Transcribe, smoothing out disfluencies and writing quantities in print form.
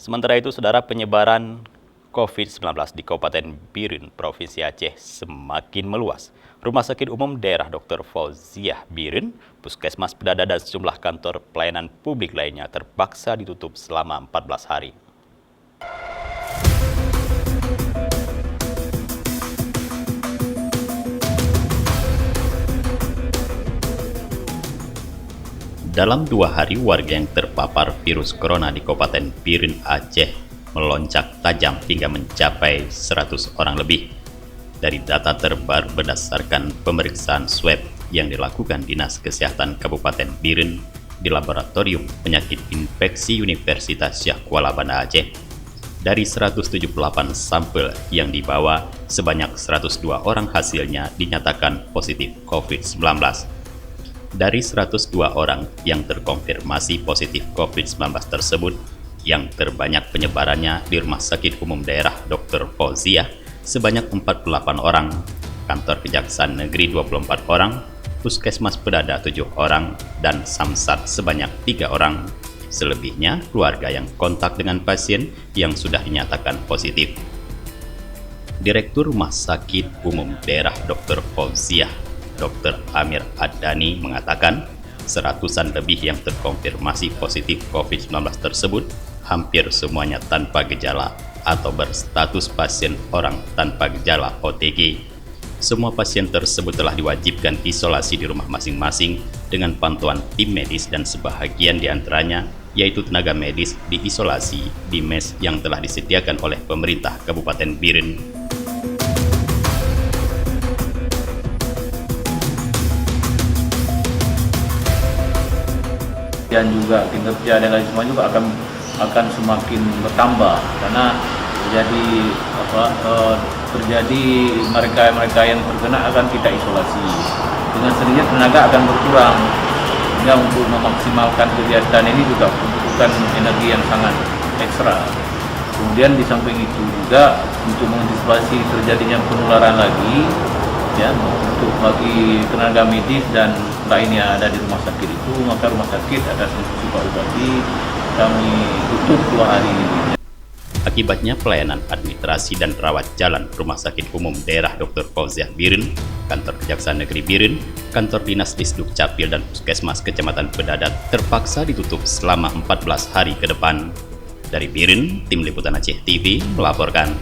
Sementara itu, saudara, penyebaran COVID-19 di Kabupaten Biren, Provinsi Aceh semakin meluas. Rumah Sakit Umum Daerah Dr. Fauziah Biren, Puskesmas Pedada dan sejumlah kantor pelayanan publik lainnya terpaksa ditutup selama 14 hari. Dalam 2 hari, warga yang terpapar virus corona di Kabupaten Biren, Aceh melonjak tajam hingga mencapai 100 orang lebih. Dari data terbaru berdasarkan pemeriksaan swab yang dilakukan Dinas Kesehatan Kabupaten Biren di Laboratorium Penyakit Infeksi Universitas Syah Kuala Banda Aceh, dari 178 sampel yang dibawa, sebanyak 102 orang hasilnya dinyatakan positif COVID-19. Dari 102 orang yang terkonfirmasi positif COVID-19 tersebut, yang terbanyak penyebarannya di Rumah Sakit Umum Daerah Dr. Fauziah sebanyak 48 orang, Kantor Kejaksaan Negeri 24 orang, Puskesmas Pedada 7 orang, dan Samsat sebanyak 3 orang. Selebihnya keluarga yang kontak dengan pasien yang sudah dinyatakan positif. Direktur Rumah Sakit Umum Daerah Dr. Fauziah, Dr. Amir Adani mengatakan, seratusan lebih yang terkonfirmasi positif COVID-19 tersebut hampir semuanya tanpa gejala atau berstatus pasien orang tanpa gejala OTG. Semua pasien tersebut telah diwajibkan isolasi di rumah masing-masing dengan pantauan tim medis dan sebahagian diantaranya, yaitu tenaga medis, diisolasi di mes yang telah disediakan oleh pemerintah Kabupaten Biren. Dan juga kinerja dan lain semua juga akan semakin bertambah karena terjadi mereka yang terkena akan kita isolasi. Dengan sendirinya tenaga akan berkurang, sehingga untuk memaksimalkan kegiatan ini juga membutuhkan energi yang sangat ekstra. Kemudian di samping itu juga untuk mengantisipasi terjadinya penularan lagi, ya, untuk bagi tenaga medis dan lainnya ada di rumah sakit itu, maka rumah sakit ada instruksi Pak Bupati kami tutup 2 hari ini. Akibatnya pelayanan administrasi dan rawat jalan Rumah Sakit Umum Daerah Dr. Fauziah Biren, Kantor Kejaksaan Negeri Biren, Kantor Dinas Disduk Capil dan Puskesmas Kecamatan Pedada terpaksa ditutup selama 14 hari ke depan. Dari Biren, Tim Liputan Aceh TV melaporkan.